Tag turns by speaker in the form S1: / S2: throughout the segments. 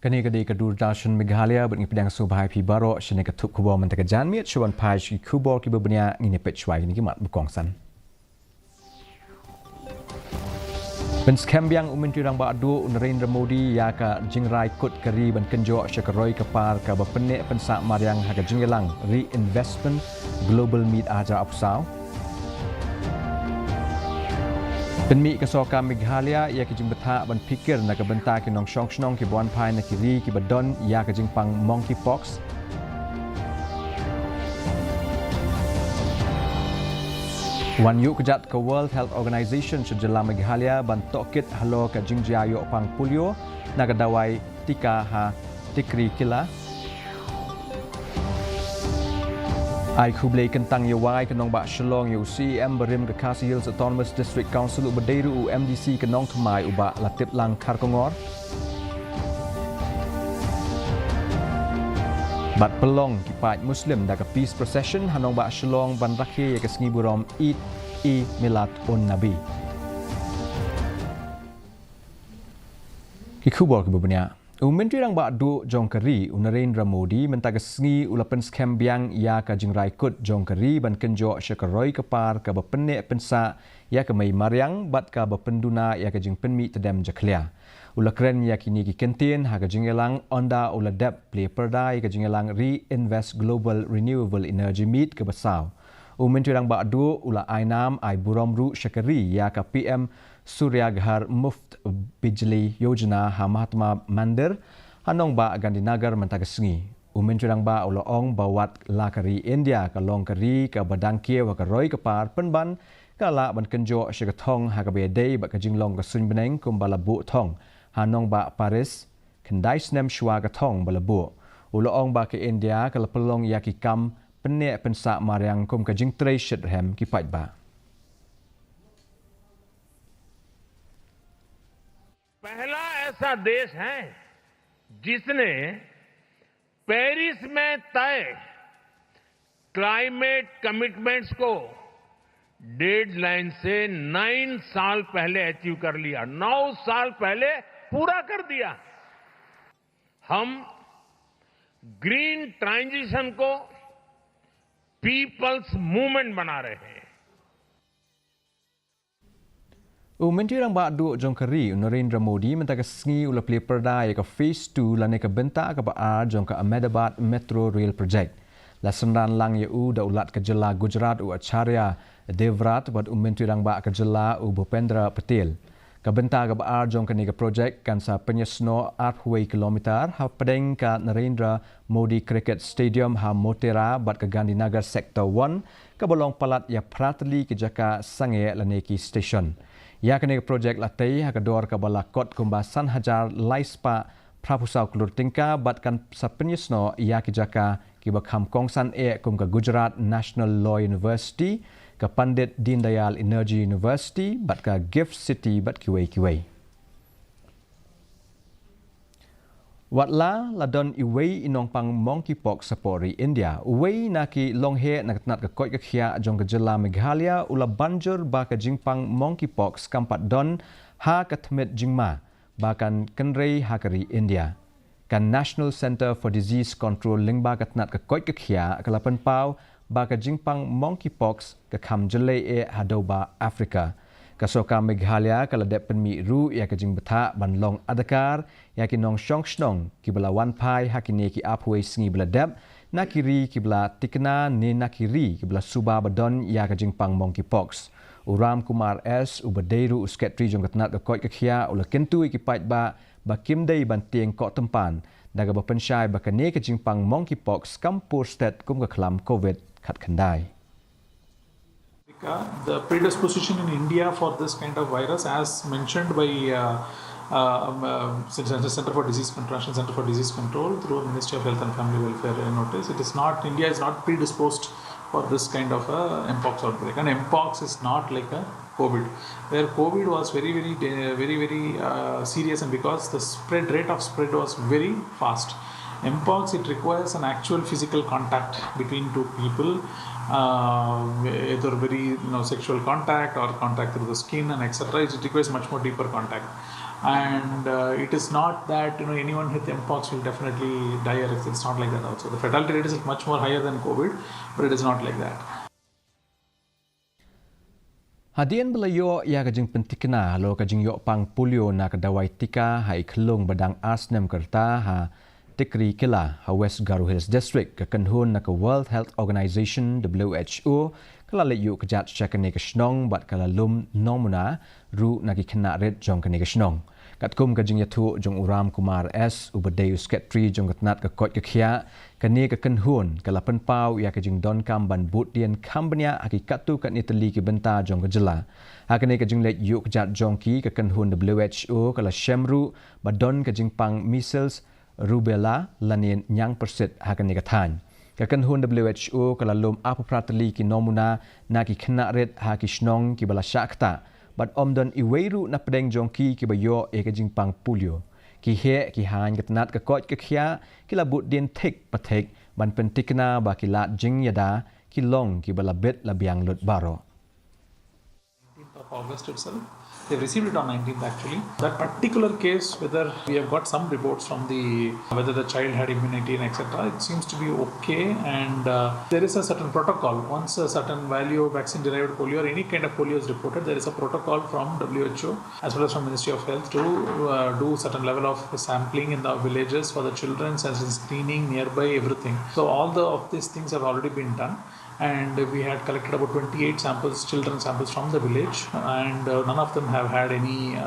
S1: Kani kadi Kedurdasan Meghalaya berngi pedang subhai pi baro shene ketuk kubor mentaka janmiat shuan pai shi kubor ki berbenia ngine pechwai ni kimat bukongsan. Penskambiang Menteri Rang Ba'du Narendra Modi ya ka jingrai kut keri ban kenjo syakaroi kepar ka bepenek pensak mariang haga jinggelang reinvestment global meet aja apsau. Penmi kesoka Meghalaya ia ke jing betha ban pikir na ke benta ki nong shong shnong ki bon pai na kiri ki badon ia ke jing pang Monkeypox. Wan yuk kejat ke World Health Organization sejala Meghalaya ban tokit halo ke jing jayo pang Polio na ke dawai tika ha tikri kila. Ai kublai kentang yawai kenong bak shalong yu CM berim ke Khasi Hills Autonomous District Council ubadeiru UMDC kenong temai ubak latip lang karkongor. Bat pelong kipat Muslim dah ke peace procession hanong bak shalong ban rakhir ya ke sengi burom Eid-e-Milad on Nabi. Kikubor ke bebernya. Menteri Rang Ba'du Jongkeri Narendra Modi mentagasngi ulapan skam biang ia ka jingrai kut Jongkeri ban kenjo syakaroi kepar ka bepenek pensa ia ka mai mariang bat ka bependuna ia ka jing penmi tedam jaklia. Ula keren ia kini ki kentin ha ka jingelang onda ula dep play perdai ka jingelang reinvest global renewable energy meet ke besau. Menteri Rang Ba'du ula ainam ai buromru syakari ia ka PM Surya Ghar Muft Bijli Yojana ha Mahatma Mandir hanong ba Gandhinagar mentagasngi. Menteri Rang Ba ula ong bawat lakari India ka long kari ka badangkie wa ka roi kapar penban kala ban kenjo syagathong ha ka bedai ba ka jinglong ka sun beneng kum balabu thong hanong ba Paris kendai snem shwa ka thong balabu. Ula ong ba ke India kala pelong yaki kam penek pensak mariang kum ka jing trei shithem ki pai ba.
S2: पहला ऐसा देश है जिसने पेरिस में तय climate commitments को डेडलाइन से 9 साल पहले अचीव कर लिया। 9 साल पहले पूरा कर दिया। हम ग्रीन ट्रांजिशन को पीपल्स मूवमेंट बना रहे हैं।
S1: Menteri Rang Ba'du Jongkeri Narendra Modi mentagasngi ula play perdai ka phase 2 lane ka benta ka baar jong ka Ahmedabad Metro Rail Project. Lasanran lang yu da ulat ka jela Gujarat u Acharya Devrat bad Menteri Rang Ba ka jela u Bhupendra Patel. Ka benta ka baar jong ka ni ka project kan sa penyesno 8 kilometer ha pedeng ka Narendra Modi Cricket Stadium ha Motera bad ka Gandhinagar Sector 1 ka bolong palat ya pratli ke jaka sange laneki station. Ya kini projek latih hakador ke balakot kumbasan hajar laispa prapusau kelur tingka batkan sapenyesno ia kijaka kibakam kongsan kum ke Gujarat National Law University ke Pandit Deen Dayal Energy University bat ke Gift City bat kiwai. Watla ladon iwei inong pang Monkeypox sapori India. Uwei naki longhe nakatnat ke koi kekhia jong ke jela Meghalaya ula banjur ba ke jingpang Monkeypox kampat don ha katmet jingma bakan kenrei hakari India. Kan National Center for Disease Control lingba katnat ke koi kekhia kelapan pau ba ke jingpang Monkeypox ke kam jelei hadoba Afrika. Kasoka Meghalaya kala dep penmi ru ia ke jing betha ban long adakar ia ki nong shong shnong ki bala wan pai hakini ki apwe sngi bala dep nakiri ki bala tikna ne nakiri ki bala suba badon ia ke jing pang Monkeypox. Uram Kumar S ubadeiru usketri jong katnat ke koi kekhia ula kentu ki pait ba kim dei ban tieng ko tempan daga ba pensyai ba kane ke jing pang Monkeypox kampur state kum ke klam covid khat khandai.
S3: The predisposition in India for this kind of virus, as mentioned by Center for Disease Control, Center for Disease Control through Ministry of Health and Family Welfare notice, India is not predisposed for this kind of mpox outbreak. And mpox is not like a COVID, where COVID was very serious, and because the rate of spread was very fast. Mpox, it requires an actual physical contact between two people, either very sexual contact or contact through the skin and etc. It requires much more deeper contact. And it is not that anyone with Mpox will definitely die or it's not like that also. The fatality rate is much more higher than COVID, but it is not like that.
S1: Hadian belayo ia kajing pentikna lo kajing yok pang polio na kedawai tika hai kelung badang asnem kerta ha tikri kila ha West Garo Hills District ke kenhun na ke World Health Organization WHO kala le yuk kejat syakane ke snong bat kala lum nomuna ru nagi kena red jong kene ke snong katkum kajing yatu jong uram kumar s ubadeu sketri jong katnat ke kot ke khia kani ke kenhun kala penpau ia kajing don kam ban but dian kambania aki katu kat nitali ke benta jong ke jela hakane kajing le yuk kejat jong ki ke kenhun WHO kala shemru badon kajing pang measles rubella lanin nyang persit hakane ke than ke kenhun WHO kala lum apa pratali ki nomuna na ki kena red ha ki snong ki bala syakta bat omdon iweru na pedeng jongki ki bayo e kajing pang polio ki he ki han ketnat ke kot ke khia ki labut din thik pathek ban pentikna ba ki lat jing yada ki long ki bala bet labiang lut baro.
S3: 19th of August itself. They've received it on 19th actually. That particular case, whether we have got some reports from whether the child had immunity and etc. It seems to be okay, and there is a certain protocol. Once a certain value of vaccine-derived polio or any kind of polio is reported, there is a protocol from WHO as well as from Ministry of Health to do certain level of sampling in the villages for the children, screening nearby, everything. So all of these things have already been done. And we had collected about 28 samples, children samples from the village, and none of them have had any,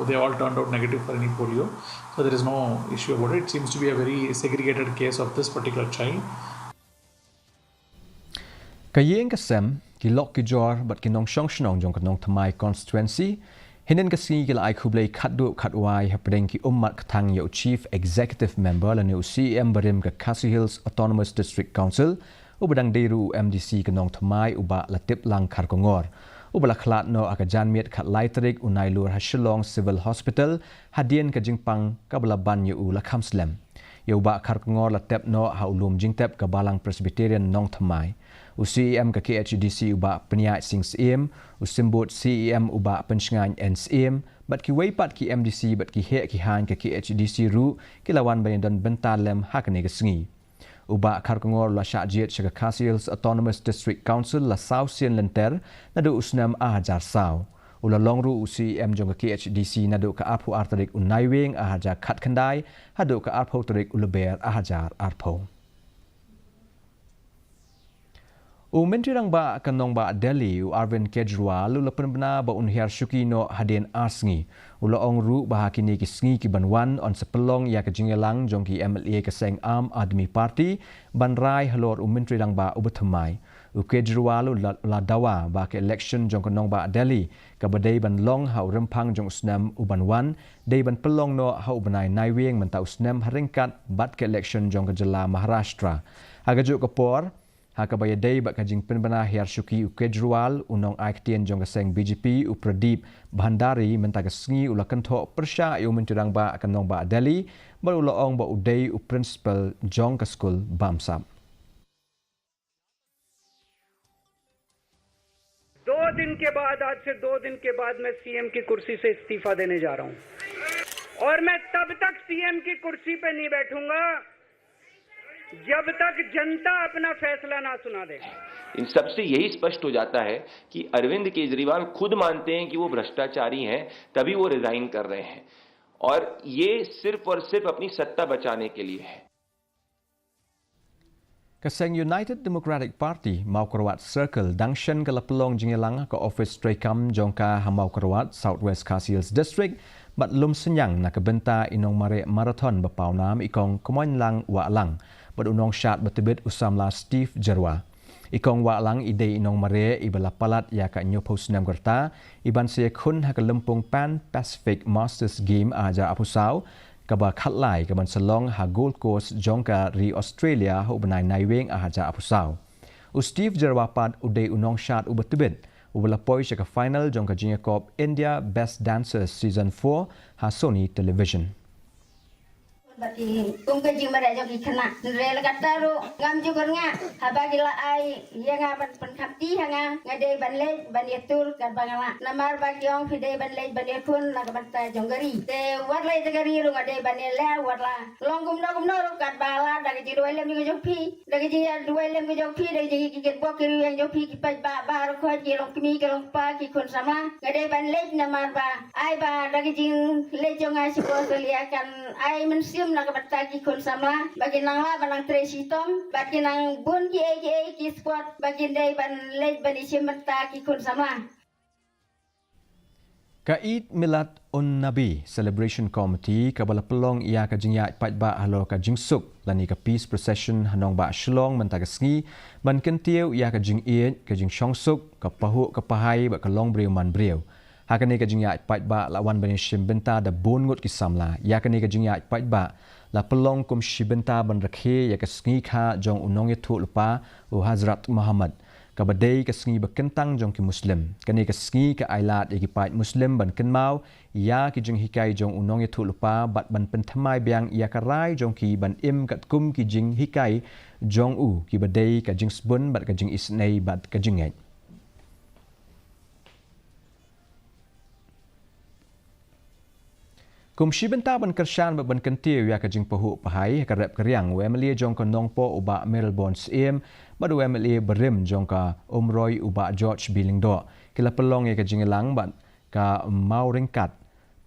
S3: they all turned out negative for any polio. So there is no issue about it. It seems to be a very segregated case of this particular child.
S1: Kayeng kasem ki lok ki jor bat ki nong shong shnong jong kanong thamai constituency hinen kasi ki lai khublei khatdu khatwai hapdeng ki ummat kthang yo chief executive member la new CM barim ka Khasi Hills Autonomous District Council ubadang deru MDC kanong thamai uba latip lang kharkongor ubala khlat no akajan miet khat lai tarik unai lur Shillong Civil Hospital hadien ka jingpang kabala ban yu la khamslem yuba kharkongor latep no haulum jingtep ka balang Presbyterian nong thamai UCM ka KHDC uba peniat sing CM usimbut CEM uba pensngan NCM bat ki weipat ki MDC bat ki he ki han ka KHDC ru kilawan bandon bentalem hakane ka sngi uba kharkongor la shajiet shaka Khasi Hills Autonomous District Council la Sausian lenter nadu usnam ahajar saw ula longru UCM jong ka KHDC nadu ka aphu artarik unaiwing ahajar khat khandai hadu ka aphu tarik ulaber ahajar arpho Menteri rang ba kanong ba Delhi Arvind Kejriwal ulapan bena ba unhiar syuki no hadien asngi ula ong ru bahakini ki sngi ki banwan on sepelong ya kejingelang jongki MLA keseng Aam Aadmi Party banrai halor menteri rang ba ubathamai Kejriwal la dawa ba ke election jong kanong ba Delhi ka badai ban long hau rempang jong usnam ubanwan dei ban pelong no hau banai naiweng mentau usnam haringkat bat ke election jong kejela Maharashtra agajuk kapor Hakabaya day bak kajing penbana hiar syuki Kejriwal unong aiktien jong kaseng BJP Pradeep Bhandari mentaga sngi ula kentho persya yu mentirang ba kanong ba Delhi baru ula ong ba uday principal jong ka school Bamsap
S4: 2 दिन के बाद आज से 2 दिन के बाद मैं सीएम की कुर्सी से इस्तीफा देने जा रहा हूं और मैं तब तक सीएम की कुर्सी पे नहीं बैठूंगा जब तक जनता अपना फैसला ना सुना दे
S5: इन सबसे यही स्पष्ट हो जाता है कि अरविंद केजरीवाल खुद मानते हैं कि वो भ्रष्टाचारी हैं तभी वो रिजाइन कर रहे हैं और ये सिर्फ और सिर्फ अपनी सत्ता बचाने के लिए है
S1: Kaseng United Democratic Party Maukarawat Circle Dangshan kalapelong jingelang ka office Trekam jongka Hamaukarawat Southwest Khasi Hills District bat lum senyang na kebenta inong mare marathon bapau nam ikong kumoin lang wa lang bat unong syat batibit usamla Steve Jarwa ikong wa lang ide inong mare ibala palat ya ka nyo post nam gerta iban se khun ha kalempung Pan Pacific Masters Game aja apusau kaba khatlai kaban salong ha Gold Coast jongka ri Australia ho banai naiweng ahaja apusau Steve Jarwa pat ude unong syat ubatibit ubala poi ka final jongka junior cup India Best Dancers season 4 ha Sony Television
S6: Bagi tunggu jima dah joki kena rel kata ru ngam juga nga habagi la ai yang aban penkapti hanga ngade banle baniatur kan bangala namar bagi ong fide banle baniakun la kabanta jonggari te warla tegari ru ngade banela warla longgum no kan bala dagi jiru elem juga jopi dagi jiru dua elem juga jopi dagi jiru kikit bok kiru yang jopi kipai ba ru ko jilong kimi kalong pa kikun sama ngade banle namar ba ai ba dagi jiru le jonga siko liakan ai mensium nak bertagi kun sama bagi nangla banang tresi tom bagi nang bun ki sport bagi dai ban lej ban isim bertagi kun sama
S1: Eid-e-Milad on Nabi Celebration Committee kabala pelong ia ka jingya pat ba halo ka jingsuk lani ka peace procession hanong ba shlong mentagasngi ban kentiu ia ka jing Eid ka jing shongsuk ka pahu ka pahai ba ka long breu man breu hakane ka jingya pat ba lawan ban shim benta da bon ngut ki samla ia kane ka jingya pat ba la pelong kum shibenta ban rakhe ya ka sngi kha jong unong ye thu lupa u Hazrat Muhammad ka badai ka sngi ba kentang jong ki muslim kane ka sngi ka ailat ye ki pat muslim ban kenmau ya ki jing hikai jong unong ye thu lupa bat ban penthamai biang ya ka rai jong ki ban im kat kum ki jing hikai jong u ki badai ka jing sbun bat ka jing isnei bat ka jing ngai kum shibenta ban kershan ban kentiu ya ka jing pahu pahai ka rep kriang wemli jong ka nongpo uba Melbourne sim badu wemli berim jong ka umroi uba George Billingdo kila pelong ya ka jing lang ban ka mauringkat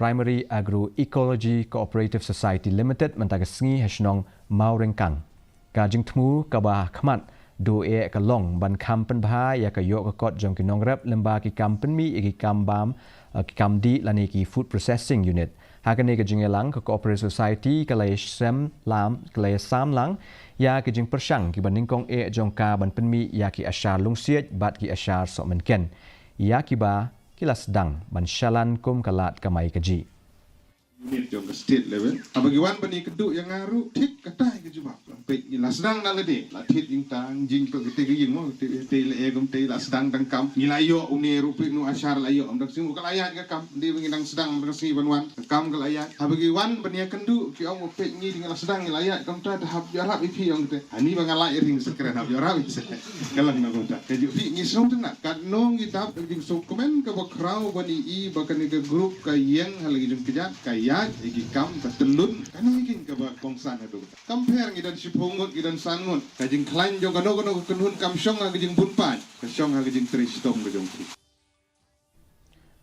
S1: Primary Agro Ecology Cooperative Society Limited mentaga sngi hasnong mauringkang ka jing thmu ka ba khmat do e ka long ban kam pen bha ya ka yo ka kot jong ki nong rep lemba ki kam pen mi ki kam bam ki kam di lani ki food processing unit hakane ka jingelang ka cooperative society ka lai sem lam ka lai sam lang ya ki jing persang ki baning kong e jong ka ban penmi ya ki ashar lungsiet bat ki ashar so menken ya ki ba kilas dang ban shalan kum kalat kamai kaji
S7: unit jong state level abagiwan bani keduk yang ngaru tik katai ke jubak lampai ila sedang nalade la tit ing tang jing pe kete ging mo te le egum te la sedang tang kam nilayo uni rupi nu ashar layo am dak simu kalayat ka kam di bingidang sedang bersi banwan kam kalayat abagiwan bani kendu ki om pe ngi ding la sedang nilayat kam ta hab jarab ipi yang te ani bangalai ring sekeren hab jarab ise kalang na kota ke ju fi ngi song tena kat nong kitap jing so komen ka bakrau bani i bakan ke grup ka yang halagi jung kejat ka ya igi kam ka telun kanang igin ka ba kongsan adu compare ngidan sipungut ngidan sangut ka jing klain jong ka no kenun kam syong ka jing bunpan ka syong ka jing tristong ka jong ki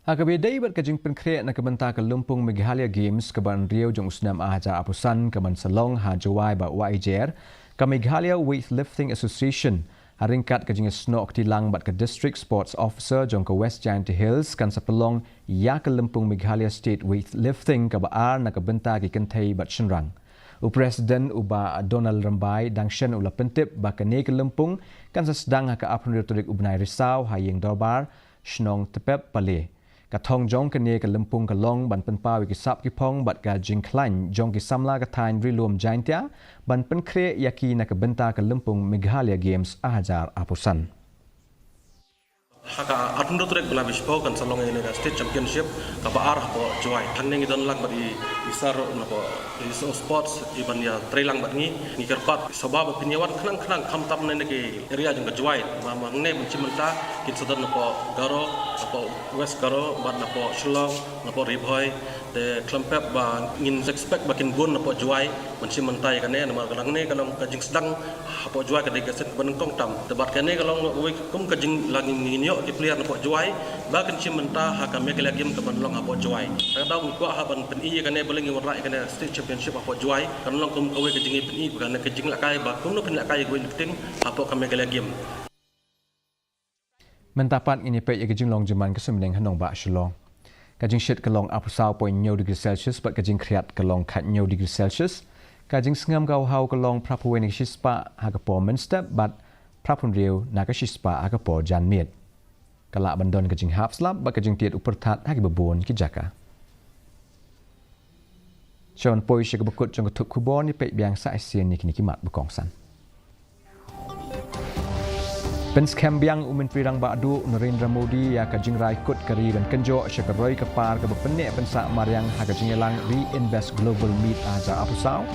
S1: hakabedai bat ka jing penkre na ka benta ka lumpung Meghalaya Games ka ban riau jong usnam ahaja apusan ka ban salong ha jawai ba waijer ka Meghalaya Weightlifting Association haringkat ka jing snok tilang bat ka district sports officer jong ka West Giant Hills kan sapelong ya ka lumpung Meghalaya State Weightlifting ka baar na ka benta ki kentai bat shenrang u president uba Donald Rambai dangshen ula pentip ba ka ne ka lumpung kan sa sedang ha ka apun retorik ubnai risau hayeng dorbar shnong tepep pale ka thong jong ka ne ka lumpung ka long ban pen pawi ki sap ki pong bat ka jing klan jong ki samla ka thain rilum jaintia ban pen kre yaki na ka benta ka lumpung Meghalaya Games ahajar apusan
S8: haka atun trek bela bispo kan salong ini state championship ka baar po joy hanning idon lag bari isar na po iso sports iban ya trailang bat ngi kerpat sabab pinyawan khnang kham tam ne ke area jeng joy ma mangne mencimenta kin sadan na po garo po west garo bat na po shlong na po ribhoy de klampep ba ngin expect bakin gun na po joy mencimentai kan ne na galang ne kalong kajing sedang po joy ka de gaset banengkong tam debat kan ne kalong kum kajing lagi nginyo di player na po juai bakan cimenta haka Meghalaya game kaban long apo juai kadang ko haban pen i kan ne boleh ngiwara kan state championship apo juai kan long kum kawe kejing pen i kan kejing la kai ba kum no pen la kai weightlifting apo ka Meghalaya game
S1: mentapat ini pe ya kejing long jeman kesemdeng hanong ba shlong kajing shit kalong apusau point nyo degree celsius bat kajing kriat kalong kat nyo degree celsius kajing sengam kau hau kalong prapuweni shispa haka po menstep bat prapun riu naka shispa haka po jan miet kalak bandon kajing hap slap ba kajing tiat upertat haki babon ki jaka Sean poi syek bekut jong ketuk kubon ni pek biang sa asien ni kini kimat bekongsan Penskambiang Menteri Rang Badu Narendra Modi ya ka jingrai kut kari ban kenjo syakaroi kepar ke bepenek pensak mariang haga jingelang reinvest global meet aja apusau.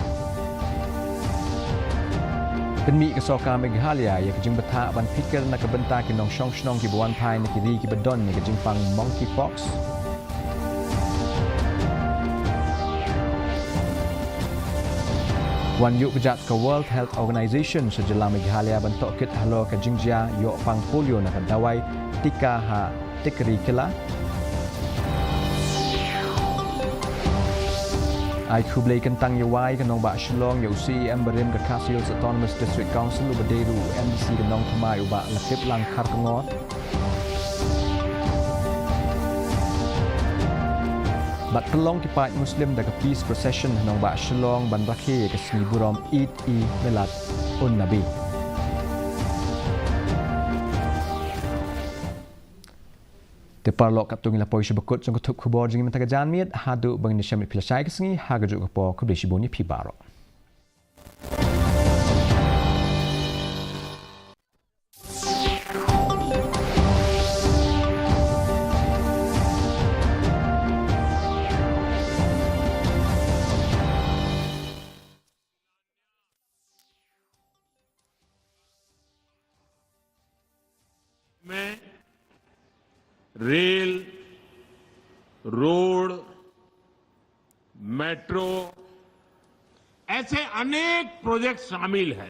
S1: Penmi kesoka Meghalaya ya ke jing betak ban pikir nak kebentar ki nong shong ki buan pai nak kiri ki bedon ya ke jing pang Monkeypox. Wan yuk kejat ke World Health Organization sejelang Meghalaya bentuk kit halo ke jingjia yuk pang polio nak dawai tika ha tikri kila. Ai kublai kentang yawai ke nong bak shlong yu CEM berim ke Khasi Autonomous District Council u bederu MDC ke nong thamai u bak lakip lang khar kengot. Bat pelong kipat Muslim daga peace procession nong bak shlong ban rakhe ke sni burom Eid-e-Milad un Nabi. Teparlok katung ila poi sebekut song ketuk kubor jing mentaga janmiet hadu bang ni syamit pilasai ke sengi haga juk kepo kubli siboni pi baro.
S2: में rail, road, metro ऐसे अनेक प्रोजेक्ट शामिल हैं।